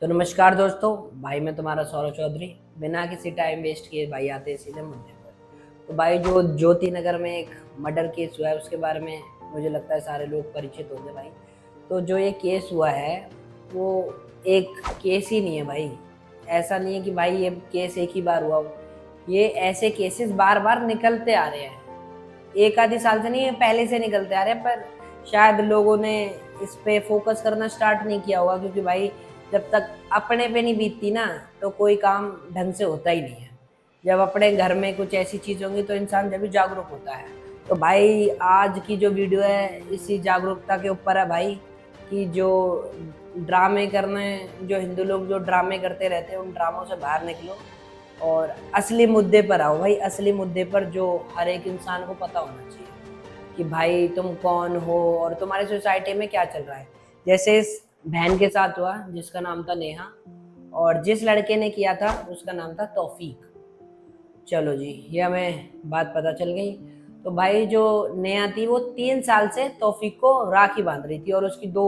तो नमस्कार दोस्तों, भाई मैं तुम्हारा सौरभ चौधरी। बिना किसी टाइम वेस्ट किए भाई आते हैं सीधे मुद्दे पर। तो भाई जो ज्योति नगर में एक मर्डर केस हुआ है उसके बारे में मुझे लगता है सारे लोग परिचित होंगे भाई। तो जो ये केस हुआ है वो एक केस ही नहीं है भाई। ऐसा नहीं है कि भाई ये केस एक ही बार हुआ हो। ये ऐसे केसेस बार बार निकलते आ रहे हैं। एक आधी साल से नहीं, ये पहले से निकलते आ रहे हैं, पर शायद लोगों ने इस पे फोकस करना स्टार्ट नहीं किया होगा, क्योंकि भाई जब तक अपने पे नहीं बीतती ना तो कोई काम ढंग से होता ही नहीं है। जब अपने घर में कुछ ऐसी चीज होंगी तो इंसान जब भी जागरूक होता है। तो भाई आज की जो वीडियो है इसी जागरूकता के ऊपर है भाई, कि जो ड्रामे करने, जो हिंदू लोग जो ड्रामे करते रहते हैं उन ड्रामों से बाहर निकलो और असली मुद्दे पर आओ भाई। असली मुद्दे पर जो हर एक इंसान को पता होना चाहिए कि भाई तुम कौन हो और तुम्हारी सोसाइटी में क्या चल रहा है। जैसे इस बहन के साथ हुआ जिसका नाम था नेहा, और जिस लड़के ने किया था उसका नाम था तौफीक। चलो जी, ये हमें बात पता चल गई। तो भाई जो नेहा थी वो 3 साल से तौफीक को राखी बांध रही थी, और उसकी 2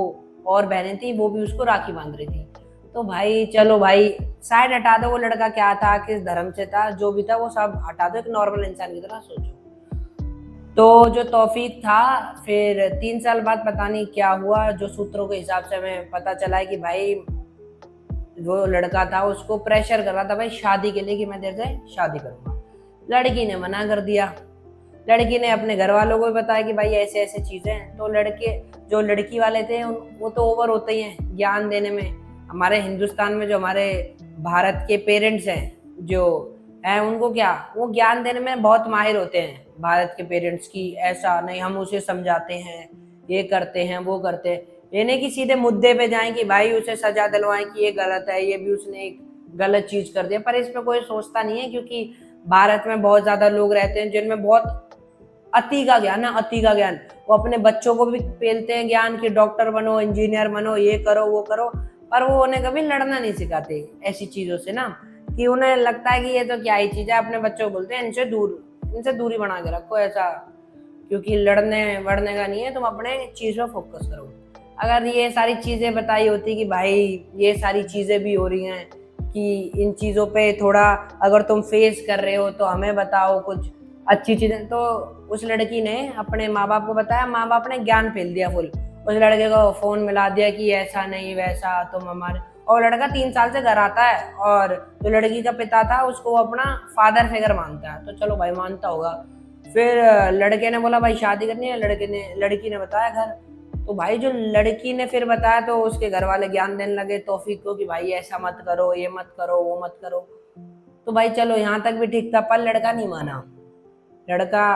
और बहनें थी वो भी उसको राखी बांध रही थी। तो भाई चलो भाई साइड हटा दो, वो लड़का क्या था, किस धर्म से था, जो भी था वो सब हटा दो, एक नॉर्मल इंसान की तरह सोचो। तो जो तौफीक था, फिर 3 साल बाद पता नहीं क्या हुआ, जो सूत्रों के हिसाब से हमें पता चला है कि भाई वो लड़का था उसको प्रेशर कर रहा था भाई शादी के लिए, कि मैं तेरे से शादी करूंगा। लड़की ने मना कर दिया। लड़की ने अपने घर वालों को भी बताया कि भाई ऐसे ऐसे चीजें हैं। तो लड़के, जो लड़की वाले थे वो तो ओवर होते ही हैं ज्ञान देने में। हमारे हिंदुस्तान में जो हमारे भारत के पेरेंट्स हैं जो हैं, उनको क्या, वो ज्ञान देने में बहुत माहिर होते हैं। भारत के पेरेंट्स की ऐसा नहीं, हम उसे समझाते हैं, ये करते हैं, वो करते हैं। ये नहीं कि सीधे मुद्दे पे जाएं कि भाई उसे सजा दिलवाएं कि ये गलत है, ये भी उसने एक गलत चीज कर दिया। पर इसमें कोई सोचता नहीं है, क्योंकि भारत में बहुत ज्यादा लोग रहते हैं जिनमें बहुत अति का ज्ञान है, अति का ज्ञान। वो अपने बच्चों को भी पेलते हैं ज्ञान कि डॉक्टर बनो, इंजीनियर बनो, ये करो वो करो। पर वो उन्हें कभी लड़ना नहीं सिखाते ऐसी चीजों से ना, कि उन्हें लगता है कि ये तो क्या ही चीज है। अपने बच्चों को बोलते हैं इनसे दूरी बना के रखो ऐसा, क्योंकि लड़ने वड़ने का नहीं है, तुम अपने चीज पे फोकस करो। अगर ये सारी चीजें बताई होती कि भाई ये सारी चीजें भी हो रही हैं, कि इन चीजों पे थोड़ा अगर तुम फेस कर रहे हो तो हमें बताओ कुछ अच्छी चीजें, तो उस लड़की ने अपने माँ बाप को बताया। माँ बाप ने ज्ञान फैल दिया फुल, उस लड़के को फोन मिला दिया कि ऐसा नहीं वैसा तुम हमारे। और लड़का 3 साल से घर आता है, और जो लड़की का पिता था उसको वो अपना फादर फिगर मानता है। तो चलो भाई मानता होगा। फिर लड़के ने बोला भाई शादी करनी है, लड़की ने बताया घर। तो भाई जो लड़की ने फिर बताया तो उसके घर वाले ज्ञान देने लगे तौफीक को कि भाई ऐसा मत करो, ये मत करो, वो मत करो। तो भाई चलो यहाँ तक भी ठीक था, पर लड़का नहीं माना। लड़का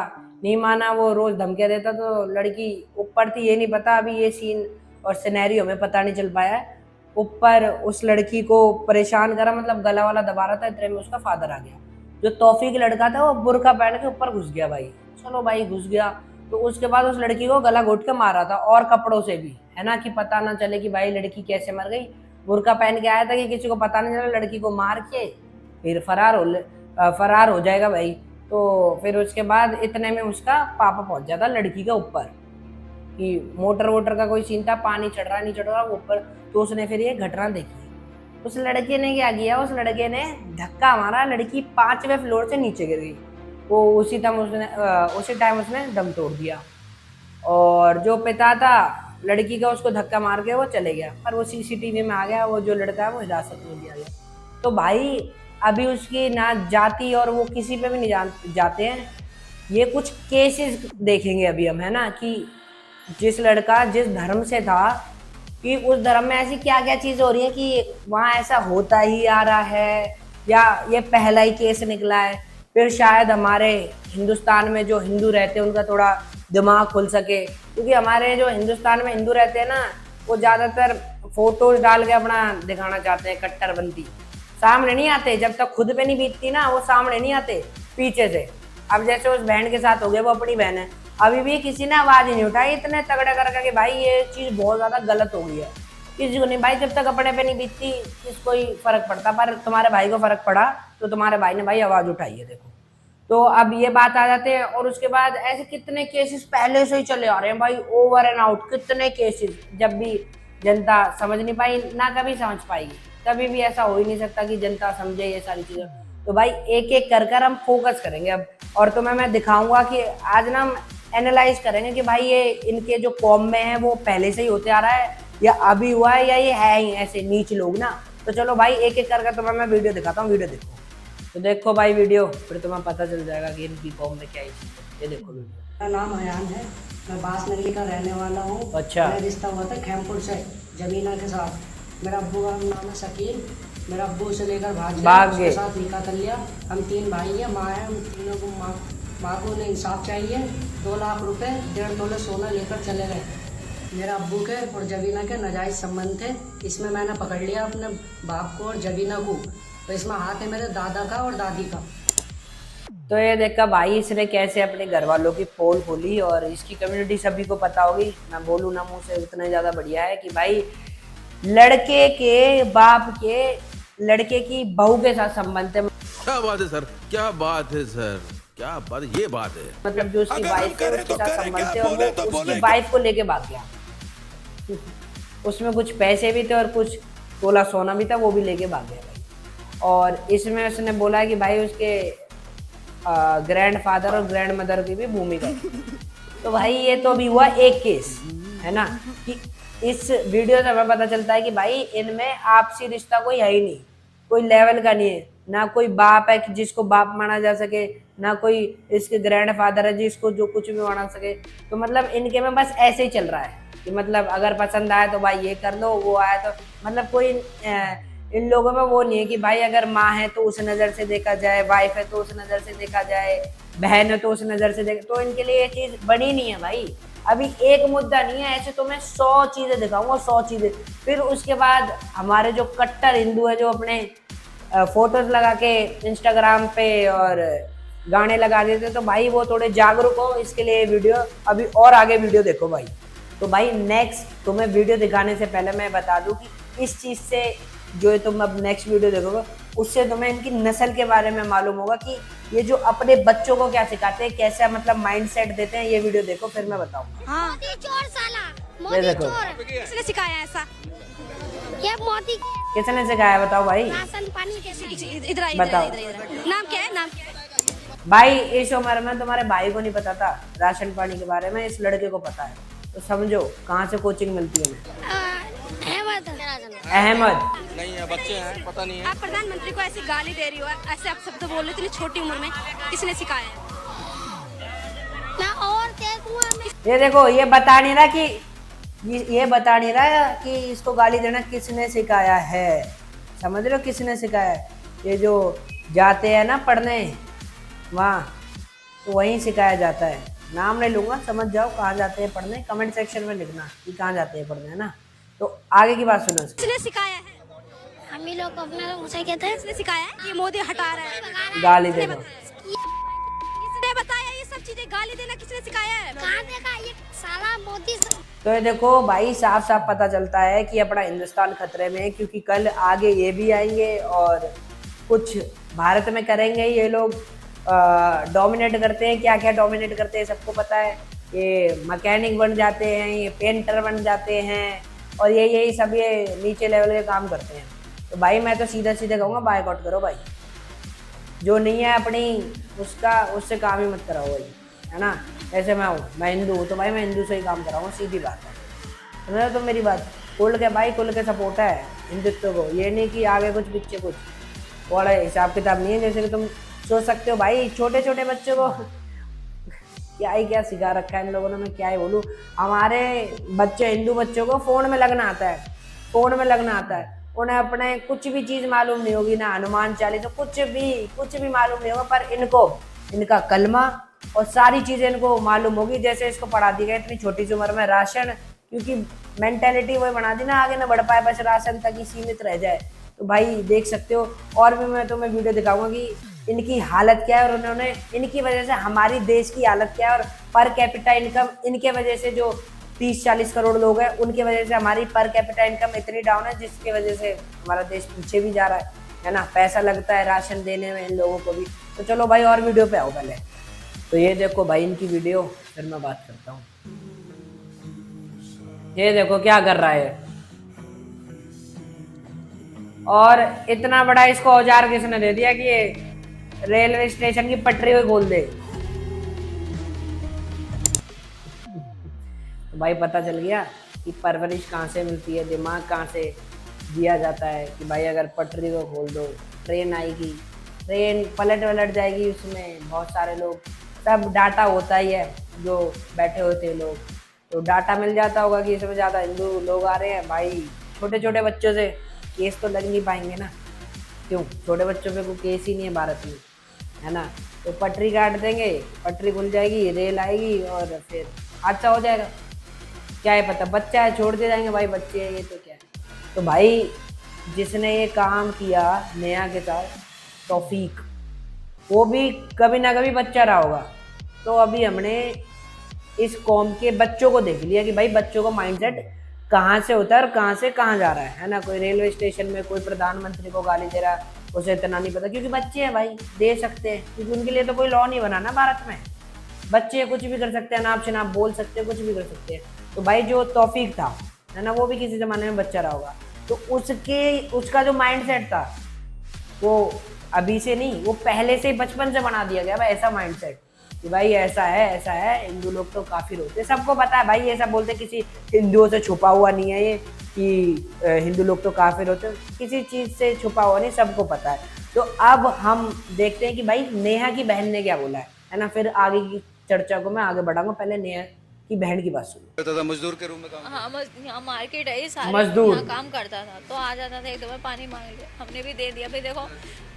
नहीं माना, वो रोज धमकियां देता। तो लड़की ऊपर थी, ये नहीं पता अभी ये सीन और सिनेरियो में पता नहीं चल पाया है। ऊपर उस लड़की को परेशान करा, मतलब गला वाला दबा रहा था, इतने में उसका फादर आ गया। जो तौफीक लड़का था वो बुर्का पहन के ऊपर घुस गया भाई। चलो भाई घुस गया, तो उसके बाद उस लड़की को गला घोट के मारा था, और कपड़ों से भी, है ना, कि पता ना चले कि भाई लड़की कैसे मर गई। बुर्का पहन के आया था कि किसी को पता नहीं चला, लड़की को मार के फिर फरार हो जाएगा भाई। तो फिर उसके बाद इतने में उसका पापा पहुंच जाता लड़की के ऊपर, कि मोटर वोटर का कोई सीन था, पानी चढ़ रहा नहीं चढ़ रहा ऊपर। तो उसने फिर ये घटना देखी। उस लड़के ने क्या किया, उस लड़के ने धक्का मारा, लड़की 5वें फ्लोर से नीचे गिर गई। वो उसी टाइम उसने दम तोड़ दिया। और जो पिता था लड़की का, उसको धक्का मार के वो चले गया, पर वो सीसीटीवी में आ गया। वो जो लड़का है वो हिरासत में लिया गया। तो भाई अभी उसकी ना जाति और वो किसी पे भी नहीं जाते हैं। ये कुछ केसेस देखेंगे अभी हम, है ना, कि जिस लड़का जिस धर्म से था, कि उस धर्म में ऐसी क्या क्या चीज हो रही है कि वहाँ ऐसा होता ही आ रहा है, या ये पहला ही केस निकला है। फिर शायद हमारे हिंदुस्तान में जो हिंदू रहते हैं उनका थोड़ा दिमाग खुल सके, क्योंकि हमारे जो हिंदुस्तान में हिंदू रहते हैं ना, वो ज्यादातर फोटोज डाल के अपना दिखाना चाहते हैं कट्टरपंथी। सामने नहीं आते, जब तक खुद पे नहीं बीतती ना वो सामने नहीं आते, पीछे से। अब जैसे उस बहन के साथ हो गया, वो अपनी बहन है, अभी भी किसी ने आवाज ही नहीं उठाई इतने तगड़े करके कि भाई ये चीज बहुत ज्यादा गलत हो गई है। किसी को नहीं भाई, जब तक अपने पे नहीं बीतती किसको ही फर्क पड़ता। पर तुम्हारे भाई को फर्क पड़ा तो तुम्हारे भाई ने भाई आवाज उठाई है, देखो। तो अब ये बात आ जाते हैं, और उसके बाद ऐसे कितने केसेस पहले से ही चले आ रहे हैं भाई, ओवर एंड आउट कितने केसेस। जब भी जनता समझ नहीं पाई ना, कभी समझ पाएगी, कभी भी ऐसा हो ही नहीं सकता कि जनता समझे ये सारी चीजें। तो भाई एक एक कर कर हम फोकस करेंगे अब, और तुम्हें मैं दिखाऊंगा कि आज ना हम एनालाइज करेंगे कि भाई ये इनके जो कॉम में है वो पहले से ही होते आ रहा है या अभी हुआ है या ये है ही ऐसे नीच लोग ना। तो चलो भाई एक एक करके तुम्हें मैं वीडियो दिखाता हूँ, वीडियो देखो। तो देखो भाई वीडियो, फिर तुम्हें पता चल जाएगा कि इनकी कॉम में क्या ही चीज़ है। ये देखो वीडियो। मेरा नाम अयान है, मैं बांसनगरी का रहने वाला हूँ। अच्छा। मेरा रिश्ता हुआ था खैमपुर से जमीना के साथ। मेरा अब्बू का नाम है शकील। मेरा अब्बू से लेकर भाग गए। उसके साथ निकाह कर लिया। हम 3 भाई हैं, माँ है। हम तीनों को माँ को उन्हें इंसाफ चाहिए। 2 लाख रुपए 1.5 तोले सोना लेकर चले गए। मेरा अब्बू के और जबीना के नाजायज़ संबंध थे। इसमें मैंने पकड़ लिया अपने बाप को और जबीना को। तो इसमें हाथ है मेरे दादा का और दादी का। तो ये देखा भाई इसने कैसे अपने घर वालों की पोल खोली, और इसकी कम्युनिटी सभी को पता होगी, ना बोलूँ ना मुँह से, उतना ज़्यादा बढ़िया है कि भाई लड़के के बाप के लड़के की बहू के साथ संबंध है। क्या बात है सर, क्या बात है सर, क्या बात है, ये बात है। मतलब जो उसकी वाइफ है उसके साथ संबंध है, और वो उसकी वाइफ को लेके भाग गया। उसमें कुछ पैसे भी थे और कुछ तोला सोना भी था, वो भी लेके भाग गया भाई। और इसमें उसने बोला कि भाई उसके ग्रैंड फादर और ग्रैंड मदर की भी भूमिका। तो भाई ये तो अभी हुआ एक केस, है ना, कि इस वीडियो से हमें पता चलता है कि भाई इनमें आपसी रिश्ता कोई है ही नहीं, कोई लेवल का नहीं है। ना कोई बाप है कि जिसको बाप माना जा सके, ना कोई इसके ग्रैंड फादर है जिसको जो कुछ भी माना सके। तो मतलब इनके में बस ऐसे ही चल रहा है कि मतलब अगर पसंद आए तो भाई ये कर लो, वो आया तो मतलब कोई इन लोगों में वो नहीं है कि भाई अगर माँ है तो उस नज़र से देखा जाए, वाइफ है तो उस नज़र से देखा जाए, बहन है तो उस नज़र से देखा। तो इनके लिए ये चीज़ बनी नहीं है भाई। अभी एक मुद्दा नहीं है, ऐसे तो मैं 100 चीज़ें दिखाऊंगा, 100 चीज़ें। फिर उसके बाद हमारे जो कट्टर हिंदू है जो अपने फोटोज लगा के इंस्टाग्राम पे और गाने लगा देते, तो भाई वो थोड़े जागरूक हो, इसके लिए वीडियो अभी और आगे वीडियो देखो भाई। तो भाई नेक्स्ट तुम्हें वीडियो दिखाने से पहले मैं बता दूं कि इस चीज़ से जो तुम अब नेक्स्ट वीडियो देखोगे उससे तुम्हें इनकी नस्ल के बारे में मालूम होगा कि ये जो अपने बच्चों को क्या सिखाते हैं, कैसा मतलब माइंड सेट देते हैं। ये वीडियो देखो फिर मैं बताऊंगा। हाँ। मोदी चोर साला, मोदी चोर। किसने सिखाया ऐसा? ये मोदी किसने सिखाया बताओ भाई। राशन पानी के इधर बताओ। नाम क्या है, नाम क्या है? भाई इस उम्र में तुम्हारे भाई को नहीं पता था राशन पानी के बारे में, इस लड़के को पता है। तो समझो कहाँ से कोचिंग मिलती है। अहमद नहीं है, बच्चे हैं, पता नहीं है। आप प्रधानमंत्री को ऐसी गाली दे रही हो, ऐसे आप शब्द बोल रहे हो इतनी छोटी उम्र में, किसने सिखाया है? ना और ये देखो, ये बता नहीं रहा कि ये बता नहीं रहा कि इसको गाली देना किसने सिखाया है। समझ रहे हो किसने सिखाया है? ये जो जाते हैं ना पढ़ने वहाँ, तो वहीं सिखाया जाता है। नाम नहीं लूंगा, समझ जाओ कहाँ जाते हैं पढ़ने। कमेंट सेक्शन में लिखना कि कहाँ जाते हैं पढ़ने, है ना। तो आगे की बात सुनो। किसने सिखाया है? हम ही लोग अपना उसे कहते हैं, किसने सिखाया है? ये मोदी हटा रहा है, गाली देना। किसने बताया ये सब चीजें? गाली देना किसने सिखाया है? कहाँ देखा ये साला मोदी। तो ये देखो भाई साफ साफ पता चलता है कि अपना हिंदुस्तान खतरे में है, क्योंकि कल आगे ये भी आएंगे और कुछ भारत में करेंगे। ये लोग डोमिनेट करते हैं, क्या क्या डोमिनेट करते हैं सबको पता है। ये मैकेनिक बन जाते हैं, ये पेंटर बन जाते हैं, और यही सब ये नीचे लेवल के काम करते हैं। तो भाई मैं तो सीधा सीधा कहूँगा बायकॉट करो भाई। जो नहीं है अपनी उससे काम ही मत कराओ भाई, है ना। ऐसे मैं हिंदू हूँ तो भाई मैं हिंदू से ही काम कराऊंगा, सीधी बात है। समझो तो मेरी बात, खुल के भाई खुल के सपोर्ट है हिंदुत्व को। ये नहीं कि आगे कुछ पीछे कुछ, बड़ा हिसाब किताब नहीं है जैसे कि तुम सोच सकते हो। भाई छोटे छोटे बच्चों को क्या सिखा रखा है इन लोगों ने, मैं क्या ही बोलूँ। हमारे बच्चे, हिंदू बच्चों को फ़ोन में लगना आता है, फ़ोन में लगना आता है। उन्हें अपने कुछ भी चीज़ मालूम नहीं होगी, ना हनुमान चालीसा, कुछ भी मालूम नहीं होगा, पर इनका कलमा और सारी चीज़ें इनको मालूम होगी। जैसे इसको पढ़ा दी गई इतनी छोटी सी उम्र में राशन, क्योंकि मेंटेलिटी वही बना दी ना, आगे ना बढ़ पाए, बस राशन तक ही सीमित रह जाए। तो भाई देख सकते हो। और भी मैं तुम्हें वीडियो दिखाऊंगा कि इनकी हालत क्या है, और उन्होंने इनकी वजह से हमारी देश की हालत क्या है। और पर कैपिटा इनकम इनके वजह से, जो 30-40 करोड़ लोग हैं उनके वजह से हमारी पर कैपिटा इनकम इतनी डाउन है, जिसकी वजह से हमारा देश पीछे भी जा रहा है ना। पैसा लगता है राशन देने में इन लोगों को भी। तो चलो भाई और वीडियो पे आओ पहले। तो ये देखो भाई इनकी वीडियो, फिर मैं बात करता हूँ। ये देखो क्या कर रहा है। और इतना बड़ा इसको औजार किसने दे दिया कि ये रेलवे स्टेशन की पटरी को खोल दे। तो भाई पता चल गया कि परवरिश कहाँ से मिलती है, दिमाग कहाँ से दिया जाता है कि भाई अगर पटरी को खोल दो, ट्रेन आएगी, ट्रेन पलट वलट जाएगी, उसमें बहुत सारे लोग, सब डाटा होता ही है जो बैठे होते हैं लोग, तो डाटा मिल जाता होगा कि इसमें ज़्यादा हिंदू लोग आ रहे हैं। भाई छोटे छोटे बच्चों से केस तो लग नहीं पाएंगे ना, क्यों, छोटे बच्चों पे कोई केस ही नहीं है भारत में, है ना। तो पटरी काट देंगे, पटरी खुल जाएगी, रेल आएगी और फिर हादसा हो जाएगा। क्या है पता, बच्चा है छोड़ दे जाएंगे, भाई बच्चे हैं ये तो क्या है। तो भाई जिसने ये काम किया नेहा के साथ, तौफीक, वो भी कभी ना कभी बच्चा रहा होगा। तो अभी हमने इस कौम के बच्चों को देख लिया कि भाई बच्चों का माइंडसेट कहाँ से होता है और कहाँ से कहाँ जा रहा है ना। कोई रेलवे स्टेशन में कोई प्रधानमंत्री को गाली दे रहा है, उसे इतना नहीं पता, क्योंकि बच्चे हैं भाई, दे सकते हैं, क्योंकि उनके लिए तो कोई लॉ नहीं बना ना भारत में। बच्चे कुछ भी कर सकते हैं, नाप शनाप बोल सकते हैं, कुछ भी कर सकते हैं। तो भाई जो तौफीक था, है ना, वो भी किसी ज़माने में बच्चा रहा होगा, तो उसका जो माइंडसेट था वो अभी से नहीं, वो पहले से बचपन से बना दिया गया भाई, ऐसा माइंडसेट कि भाई ऐसा है, हिंदू लोग तो काफिर होते हैं, सबको पता है भाई, ये सब बोलते, किसी हिंदुओं से छुपा हुआ नहीं है ये कि हिंदू लोग तो काफिर होते हैं, किसी चीज़ से छुपा हुआ नहीं, सबको पता है। तो अब हम देखते हैं कि भाई नेहा की बहन ने क्या बोला है ना। फिर आगे की चर्चा को मैं आगे बढ़ाऊंगा, पहले नेहा की बहन की बात सुनो। करता था मजदूर के रूम में काम। हाँ, यहाँ मार्केट है, सारे मजदूर यहाँ काम करता था, तो आ जाता था एक दो बार पानी मांग लिया, हमने भी दे दिया। भाई देखो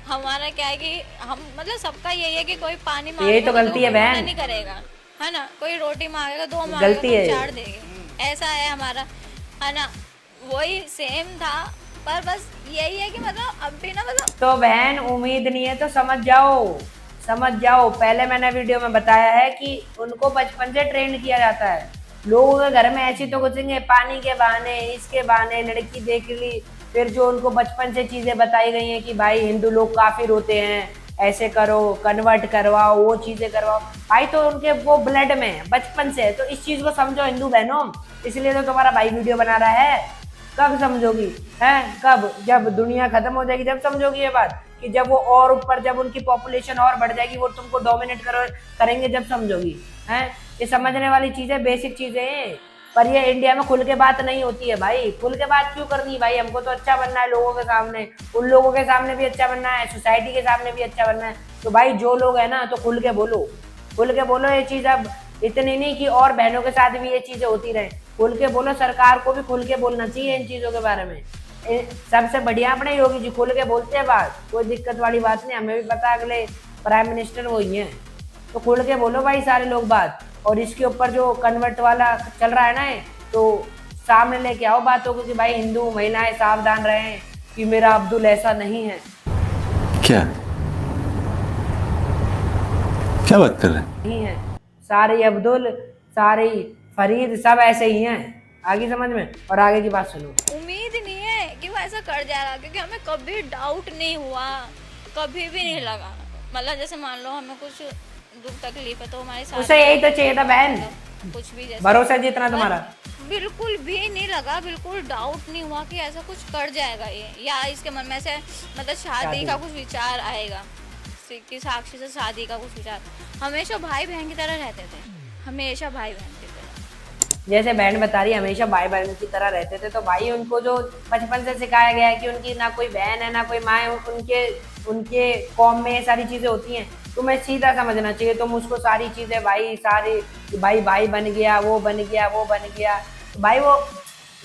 हमारा क्या है कि हम मतलब सबका यही है कि कोई पानी मांगेगा यही तो गलती है बहन, नहीं करेगा, है ना, कोई रोटी मांगेगा, दो गलती मांगेगा है, तो चार देंगे, ऐसा है हमारा, है ना। वही सेम था, पर बस यही है कि मतलब अब भी ना मतलब। तो बहन उम्मीद नहीं है तो समझ जाओ। पहले मैंने वीडियो में बताया है कि उनको बचपन से ट्रेन किया जाता है। लोगों के घर में ऐसी तो घुसेंगे पानी के बहाने, इसके बहाने, लड़की देख ली, फिर जो उनको बचपन से चीजें बताई गई हैं कि भाई हिंदू लोग काफिर होते हैं, ऐसे करो, कन्वर्ट करवाओ, वो चीजें करवाओ, भाई तो उनके वो ब्लड में है, बचपन से। तो इस चीज को समझो हिंदू बहनों, इसलिए तो तुम्हारा भाई वीडियो बना रहा है। कब समझोगी, है कब, जब दुनिया खत्म हो जाएगी जब समझोगी ये बात, कि जब वो और ऊपर, जब उनकी पॉपुलेशन और बढ़ जाएगी, वो तुमको डोमिनेट करेंगे, जब समझोगी। हैं ये समझने वाली चीजें, बेसिक चीजें हैं, पर ये इंडिया में खुल के बात नहीं होती है भाई। खुल के बात क्यों करनी है भाई, हमको तो अच्छा बनना है लोगों के सामने, उन लोगों के सामने भी अच्छा बनना है, सोसाइटी के सामने भी अच्छा बनना है। तो भाई जो लोग है ना, तो खुल के बोलो ये चीज। अब इतनी नहीं कि और बहनों के साथ भी ये चीजें होती रहे, खुल के बोलो। सरकार को भी खुल के बोलना चाहिए इन चीजों के बारे में। सबसे बढ़िया अपने योगी जी खुल के बोलते हैं बात, कोई दिक्कत वाली बात नहीं। हमें भी पता अगले प्राइम मिनिस्टर वही हैं, तो खुल के बोलो भाई सारे लोग बात। और इसके ऊपर जो कन्वर्ट वाला चल रहा है ना, तो सामने लेके आओ बातों को कि भाई हिंदू महिलाएं सावधान रहें कि मेरा अब्दुल ऐसा नहीं है। क्या बात कर रहे हैं? नहीं है, सारे अब्दुल, सारे फरीद, सब ऐसे ही हैं। आगे समझ में, और आगे की बात सुनो। उम्मीद नहीं है कि वो ऐसा कर जाएगा, क्योंकि हमें कभी डाउट नहीं हुआ, कभी भी नहीं लगा। मतलब जैसे मान लो हमें कुछ दुख तकलीफ है तो हमारे साथ, उसे यही तो चाहिए था बहन, कुछ भी जैसे भरोसा जितना तुम्हारा। बिल्कुल भी नहीं लगा, बिल्कुल डाउट नहीं हुआ कि ऐसा कुछ कर जाएगा ये, या इसके मन में से मतलब शादी का कुछ विचार आएगा, कि साक्षी से शादी का कुछ विचार। हमेशा भाई बहन की तरह रहते थे, हमेशा भाई बहन की तरह। जैसे बहन बता रही है, हमेशा भाई बहन की तरह रहते थे। तो भाई उनको जो बचपन से सिखाया गया है कि उनकी ना कोई बहन है ना कोई माँ है, उनके कौम में ये सारी चीजें होती हैं, तुम्हें सीधा समझना चाहिए। तुम उसको सारी चीजें भाई बन गया, वो बन गया। तो भाई वो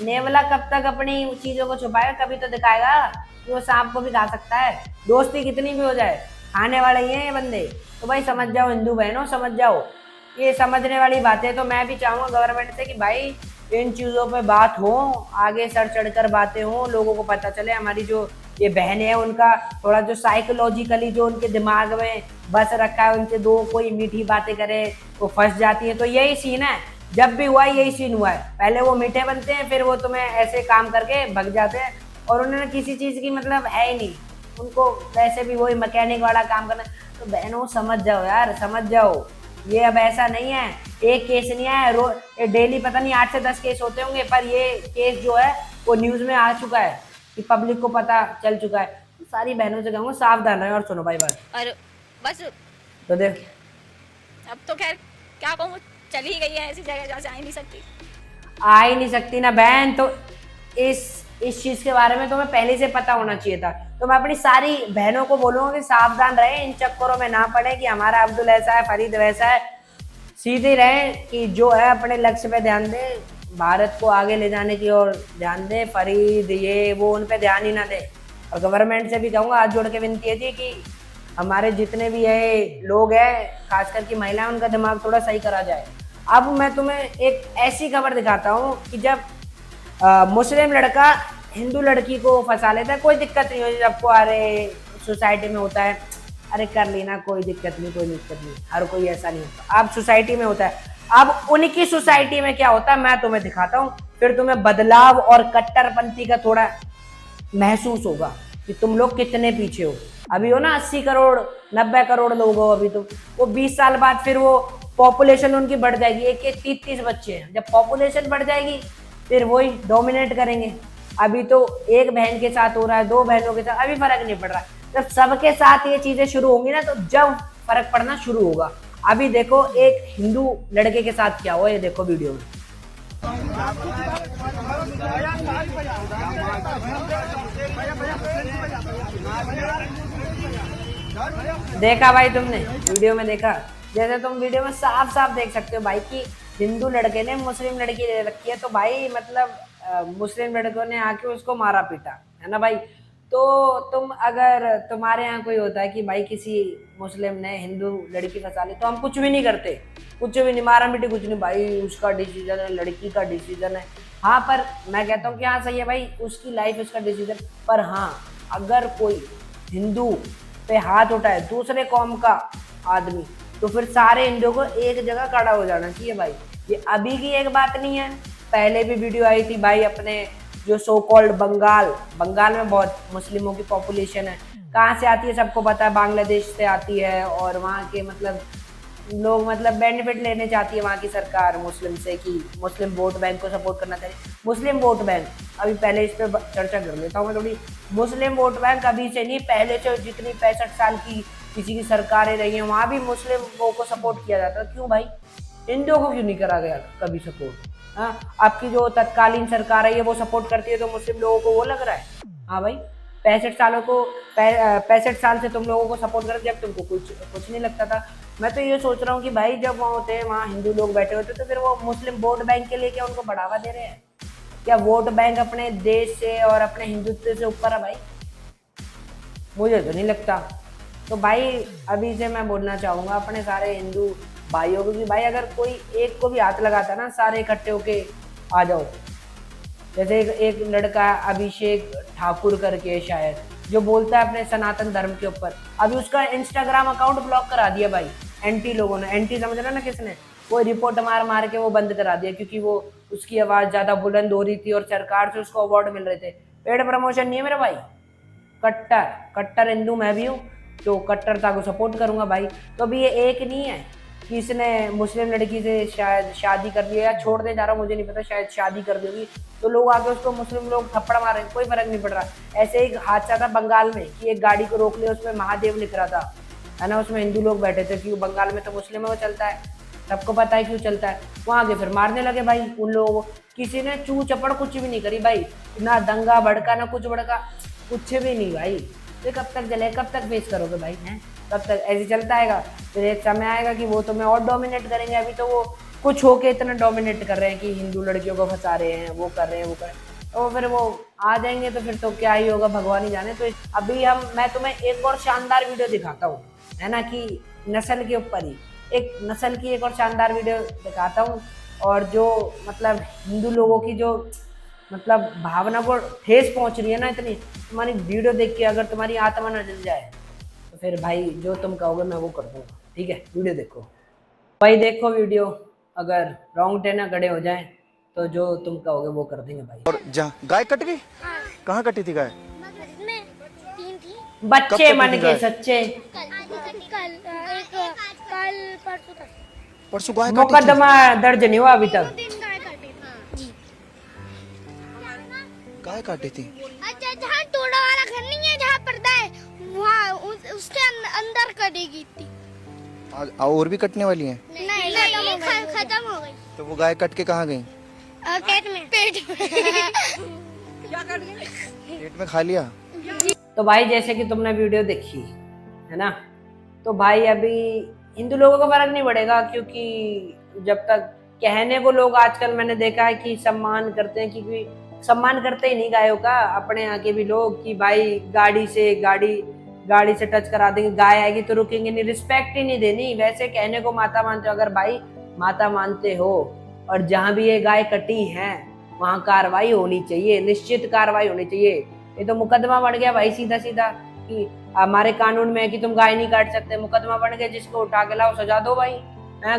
नेवला कब तक अपनी चीजों को छुपाएगा, कभी तो दिखाएगा कि वो सांप को भी खा सकता है, दोस्ती कितनी भी हो जाए, खाने वाले ही हैं ये बंदे। तो भाई समझ जाओ हिंदू बहनों, समझ जाओ, ये समझने वाली बातें। तो मैं भी चाहूँगा गवर्नमेंट से कि भाई इन चीज़ों पे बात हो, आगे सर चढ़कर बातें हो, लोगों को पता चले। हमारी जो ये बहनें हैं उनका थोड़ा जो साइकोलॉजिकली जो उनके दिमाग में बस रखा है, उनसे दो कोई मीठी बातें करे वो फंस जाती है। तो यही सीन है, जब भी हुआ है यही सीन हुआ है। पहले वो मीठे बनते हैं, फिर वो तुम्हें ऐसे काम करके भग जाते हैं, और उन्होंने किसी चीज़ की मतलब है ही नहीं, उनको वैसे भी वही मैकेनिक वाला काम करना। तो बहनों समझ जाओ यार, समझ जाओ, ये अब ऐसा नहीं है, एक केस नहीं है, डेली पता नहीं 8 से 10 केस होते होंगे, पर ये केस जो है वो न्यूज़ में आ चुका है। कि पब्लिक को पता चल चुका है। तो सारी बहनों से कहूँगा सावधान रहे। और सुनो भाई बात, और बस तो देख अब तो खैर क्या कहूँ, चली ही गई है ऐसी जगह जहाँ से आ ही नहीं सकती। आ ही नहीं सकती ना बहन, तो इस चीज के बारे में तुम्हें पहले से पता होना चाहिए था। तो मैं अपनी सारी बहनों को बोलूंगा कि सावधान रहे, इन चक्करों में ना पड़े कि हमारा अब्दुल ऐसा है, फरीद वैसा है। सीधे रहे कि जो है अपने लक्ष्य पे ध्यान दे, भारत को आगे ले जाने की ओर ध्यान दे। फरीद ये वो उन पे ध्यान ही ना दे। और गवर्नमेंट से भी कहूँगा हाथ जोड़ के विनती है जी कि हमारे जितने भी है लोग हैं, खासकर की महिलाएं, उनका दिमाग थोड़ा सही करा जाए। अब मैं तुम्हें एक ऐसी खबर दिखाता हूँ कि जब मुस्लिम लड़का हिंदू लड़की को फंसा लेता है, कोई दिक्कत नहीं होती। सबको अरे सोसाइटी में होता है, अरे कर लेना, कोई दिक्कत नहीं, कोई दिक्कत नहीं, हर कोई ऐसा नहीं होता। अब सोसाइटी में होता है, अब उनकी सोसाइटी में क्या होता है मैं तुम्हें दिखाता हूँ, फिर तुम्हें बदलाव और कट्टरपंथी का थोड़ा महसूस होगा कि तुम लोग कितने पीछे हो। अभी हो ना 80 करोड़ 90 करोड़ लोग हो अभी, तो वो 20 साल बाद फिर वो पॉपुलेशन उनकी बढ़ जाएगी, एक 30 बच्चे हैं। जब पॉपुलेशन बढ़ जाएगी फिर वही डोमिनेट करेंगे। अभी तो एक बहन के साथ हो रहा है, 2 बहनों के साथ, अभी फर्क नहीं पड़ रहा। जब सबके साथ ये चीजें शुरू होंगी ना, तो जब फर्क पड़ना शुरू होगा। अभी देखो एक हिंदू लड़के के साथ क्या हुआ, ये देखो वीडियो में। देखा भाई तुमने वीडियो में देखा, जैसे तुम वीडियो में साफ साफ देख सकते हो भाई कि हिंदू लड़के ने मुस्लिम लड़की ले रखी है। तो भाई मतलब मुस्लिम लड़कों ने आके उसको मारा पीटा, है ना भाई। तो तुम अगर तुम्हारे यहाँ कोई होता है कि भाई किसी मुस्लिम ने हिंदू लड़की फंसा ली, तो हम कुछ भी नहीं करते, कुछ भी नहीं, मारा पीटी कुछ नहीं भाई, उसका डिसीजन है, लड़की का डिसीजन है। हाँ पर मैं कहता हूँ कि हाँ सही है भाई, उसकी लाइफ उसका डिसीजन। पर हाँ अगर कोई हिंदू पे हाथ उठाए दूसरे कौम का आदमी, तो फिर सारे हिंदुओं को एक जगह खड़ा हो जाना चाहिए भाई। ये अभी की एक बात नहीं है, पहले भी वीडियो आई थी भाई अपने जो सो कॉल्ड बंगाल में बहुत मुस्लिमों की पॉपुलेशन है। कहाँ से आती है सबको पता है, बांग्लादेश से आती है। और वहाँ के मतलब लोग मतलब बेनिफिट लेने चाहती है वहाँ की सरकार मुस्लिम से, कि मुस्लिम वोट बैंक को सपोर्ट करना चाहिए। मुस्लिम वोट बैंक, अभी पहले इस पर चर्चा कर लेता हूँ मैं थोड़ी। मुस्लिम वोट बैंक अभी से नहीं, पहले से जितनी 65 साल की किसी की सरकारें रही हैं, वहाँ भी मुस्लिमों को सपोर्ट किया जाता है। क्यों भाई, हिंदुओं को क्यों नहीं करा गया कभी सपोर्ट? हाँ, आपकी जो तत्कालीन सरकार है वो सपोर्ट करती है, तो मुस्लिम लोगों को वो लग रहा है? हाँ भाई 65 साल से तुम लोगों को सपोर्ट कर, जब तुमको कुछ नहीं लगता था। मैं तो ये सोच रहा हूँ कि भाई जब वहाँ होते हैं, वहाँ हिंदू लोग बैठे होते, तो फिर वो मुस्लिम वोट बैंक के लिए क्या उनको बढ़ावा दे रहे हैं? क्या वोट बैंक अपने देश से और अपने हिंदुत्व से ऊपर है भाई? मुझे तो नहीं लगता। तो भाई अभी से मैं बोलना चाहूँगा अपने सारे हिंदू भाइयों को कि भाई अगर कोई एक को भी हाथ लगाता ना, सारे इकट्ठे होके आ जाओ। जैसे एक लड़का अभिषेक ठाकुर करके शायद, जो बोलता है अपने सनातन धर्म के ऊपर, अभी उसका इंस्टाग्राम अकाउंट ब्लॉक करा दिया भाई एंटी लोगों ने। एंटी समझ रहा ना किसने? वो रिपोर्ट मार के वो बंद करा दिया, क्योंकि वो उसकी आवाज़ ज़्यादा बुलंद हो रही थी और सरकार से उसको अवार्ड मिल रहे थे। पेड प्रमोशन नहीं है मेरे भाई, कट्टर हिंदू मैं भी हूँ, तो कट्टरता को सपोर्ट करूँगा भाई। तो अभी ये एक नहीं है कि इसने मुस्लिम लड़की से शायद शादी कर लिया या छोड़ने जा रहा, मुझे नहीं पता, शायद शादी कर दी होगी, तो लोग आके उसको मुस्लिम लोग थप्पड़ मारे, कोई फर्क नहीं पड़ रहा। ऐसे एक हादसा था बंगाल में कि एक गाड़ी को रोक लिया, उसमें महादेव लिख रहा था, है ना, उसमें हिंदू लोग बैठे थे, क्योंकि बंगाल में तो मुस्लिम वो चलता है, सबको पता है क्यों चलता है। वहाँ आगे फिर मारने लगे भाई उन लोगों को। किसी ने चू चपड़ कुछ भी नहीं करी भाई, ना दंगा भड़का ना कुछ भड़का, कुछ भी नहीं भाई। तो कब तक चले, कब तक फेस करोगे भाई? हैं कब तक ऐसे चलता आएगा? फिर एक समय आएगा कि वो तुम्हें और डोमिनेट करेंगे। अभी तो वो कुछ होके इतना डोमिनेट कर रहे हैं कि हिंदू लड़कियों को फंसा रहे हैं, वो कर रहे हैं, वो कर रहे हैं, तो फिर वो आ जाएंगे तो फिर तो क्या ही होगा भगवान ही जाने। तो अभी मैं तुम्हें एक और शानदार वीडियो दिखाता हूँ, है ना, कि नस्ल के ऊपर ही एक नस्ल की एक और शानदार वीडियो दिखाता हूँ। और जो मतलब हिंदू लोगों की जो मतलब भावना को ठेस पहुँच रही है ना इतनी, तुम्हारी वीडियो देख के अगर तुम्हारी आत्मा न जल जाए तो फिर भाई जो तुम कहोगे मैं वो कर दूंगा। ठीक है, वीडियो देखो भाई, देखो वीडियो, अगर रोंगटे ना खड़े हो जाए तो जो तुम कहोगे वो कर देंगे भाई। और गाय कट गई? कहाँ कटी थी गाय? बच्चे मन के सच्चे, परसों गाय कटी थी। मुकदमा दर्ज नहीं हुआ अभी तक। गाय काटी थी। अच्छा अंदर कटेगी थी। और भी कटने वाली हैं? नहीं खत्म हो गई। तो वो गाय कट के कहाँ गई? पेट में पेट में खा लिया? तो भाई जैसे कि तुमने वीडियो देखी है ना, तो भाई अभी हिंदू लोगों को फर्क नहीं पड़ेगा, क्योंकि जब तक कहने को लोग आजकल मैंने देखा है कि सम्मान करते हैं, क्योंकि सम्मान करते ही नहीं गायों का। अपने यहाँ के भी लोग कि भाई गाड़ी से टच करा देंगे, गाय आएगी तो रुकेंगे नहीं, रिस्पेक्ट ही नहीं देनी। वैसे कहने को माता मानते हो, अगर भाई माता मानते हो और जहाँ भी ये गाय कटी है वहाँ कार्रवाई होनी चाहिए, निश्चित कार्रवाई होनी चाहिए। ये तो मुकदमा बढ़ गया भाई सीधा सीधा कि हमारे कानून में है कि तुम गाय नहीं काट सकते, मुकदमा बढ़ गया, जिसको उठा के लाओ सजा दो भाई।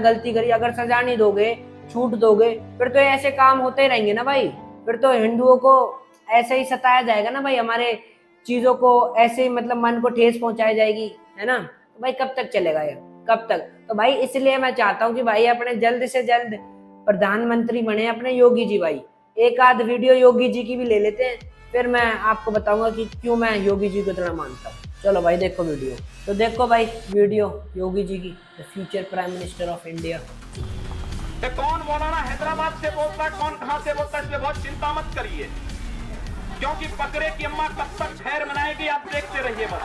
गलती करी, अगर सजा नहीं दोगे, छूट दोगे, फिर तो ऐसे काम होते ही रहेंगे ना भाई। फिर तो हिंदुओं को ऐसे ही सताया जाएगा ना भाई, हमारे चीजों को ऐसे ही मतलब मन को ठेस पहुंचाई जाएगी, है ना। तो भाई कब तक चलेगा ये, कब तक? तो भाई इसलिए मैं चाहता हूँ कि भाई अपने जल्द से जल्द प्रधानमंत्री बने अपने योगी जी। भाई एक आध वीडियो योगी जी की भी ले लेते हैं, फिर मैं आपको बताऊंगा कि क्यों मैं योगी जी को इतना मानता हूँ। चलो भाई देखो वीडियो। तो देखो भाई वीडियो योगी जी की, the future prime minister of India. कौन मौलाना हैदराबाद से बोलता है, कौन कहां से बोलता है, इसमें बहुत चिंता मत करिए, क्योंकि बकरे की अम्मा कब तक खैर मनाएगी आप देखते रहिए बस।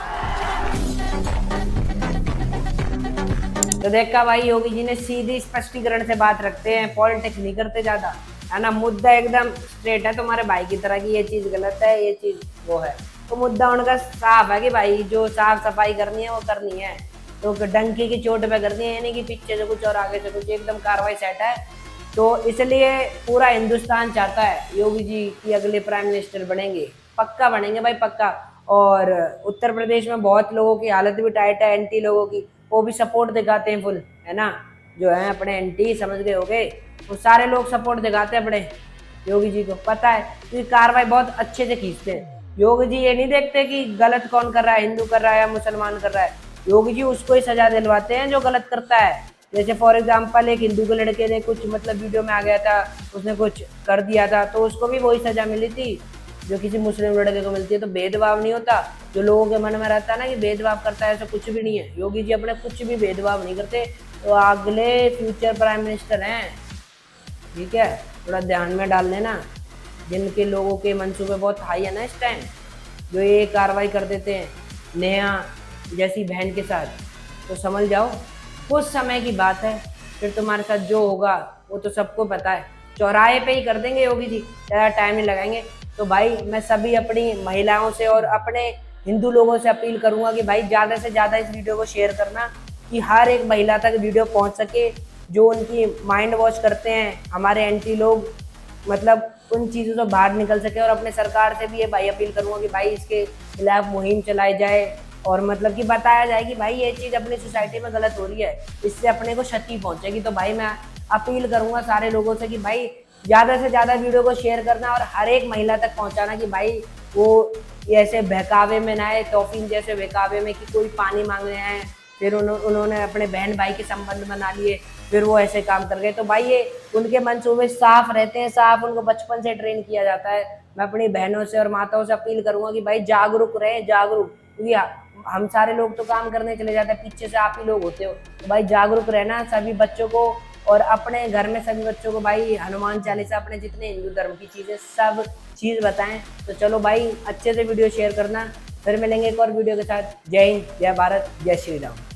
तो देखा भाई योगी जी ने सीधी स्पष्टीकरण से बात रखते हैं, पॉलिटिक्स नहीं करते ज्यादा, है ना। मुद्दा एकदम स्ट्रेट है, तुम्हारे भाई की तरह की ये चीज गलत है, ये चीज वो है। तो मुद्दा उनका साफ है कि भाई जो साफ सफाई करनी है वो करनी है, तो डंकी की चोट पे करनी है, यानी कि पीछे से कुछ और आगे से कुछ, एकदम कार्रवाई सेट है। तो इसलिए पूरा हिंदुस्तान चाहता है योगी जी की अगले प्राइम मिनिस्टर बनेंगे, पक्का बनेंगे भाई, पक्का। और उत्तर प्रदेश में बहुत लोगों की हालत भी टाइट है, एंटी लोगों की, वो भी सपोर्ट दिखाते हैं फुल, है ना। जो है अपने एंटी समझ गए होगे, वो सारे लोग सपोर्ट दिखाते हैं अपने योगी जी को, पता है, क्योंकि कार्रवाई बहुत अच्छे से खींचते हैं। योगी जी ये नहीं देखते कि गलत कौन कर रहा है, हिंदू कर रहा है या मुसलमान कर रहा है, योगी जी उसको ही सजा दिलवाते हैं जो गलत करता है। जैसे फॉर एग्जांपल एक हिंदू के लड़के ने कुछ मतलब वीडियो में आ गया था, उसने कुछ कर दिया था, तो उसको भी वही सजा मिली थी जो किसी मुस्लिम लड़के को मिलती है। तो भेदभाव नहीं होता, जो लोगों के मन में रहता है ना कि भेदभाव करता है, ऐसा कुछ भी नहीं है। योगी जी अपने कुछ भी भेदभाव नहीं करते, तो अगले फ्यूचर प्राइम मिनिस्टर हैं, ठीक है। थोड़ा ध्यान में डाल लेना, जिनके लोगों के मंसूबे बहुत हाई है ना इस टाइम, जो ये कार्रवाई कर देते हैं नेहा जैसी बहन के साथ, तो समझ जाओ कुछ समय की बात है, फिर तुम्हारे साथ जो होगा वो तो सबको पता है। चौराहे पे ही कर देंगे योगी जी, ज़्यादा टाइम नहीं लगाएंगे। तो भाई मैं सभी अपनी महिलाओं से और अपने हिंदू लोगों से अपील करूंगा कि भाई ज़्यादा से ज़्यादा इस वीडियो को शेयर करना, कि हर एक महिला तक वीडियो पहुंच सके, जो उनकी माइंड वॉश करते हैं हमारे एंटी लोग, मतलब उन चीज़ों से बाहर निकल सके। और अपने सरकार से भी ये भाई अपील करूंगा कि भाई इसके खिलाफ मुहिम चलाई जाए, और मतलब कि बताया जाए कि भाई ये चीज़ अपनी सोसाइटी में गलत हो रही है, इससे अपने को क्षति पहुंचेगी। तो भाई मैं अपील करूंगा सारे लोगों से कि भाई ज़्यादा से ज़्यादा वीडियो को शेयर करना और हर एक महिला तक पहुंचाना, कि भाई वो ऐसे बहकावे में ना आए, तौफीन जैसे बहकावे में कि कोई पानी मांगने आए, फिर उन्होंने अपने बहन भाई के संबंध बना लिए, फिर वो ऐसे काम कर गए। तो भाई ये उनके मंसूबे साफ रहते हैं, साफ, उनको बचपन से ट्रेन किया जाता है। मैं अपनी बहनों से और माताओं से अपील करूंगा कि भाई जागरूक रहें, जागरूक, क्योंकि हम सारे लोग तो काम करने चले जाते हैं, पीछे से आप ही लोग होते हो। तो भाई जागरूक रहना सभी बच्चों को, और अपने घर में सभी बच्चों को भाई हनुमान चालीसा, अपने जितने हिंदू धर्म की चीज़ें सब चीज़ बताएं। तो चलो भाई अच्छे से वीडियो शेयर करना, फिर मिलेंगे एक और वीडियो के साथ। जय हिंद, जय भारत, जय श्री राम।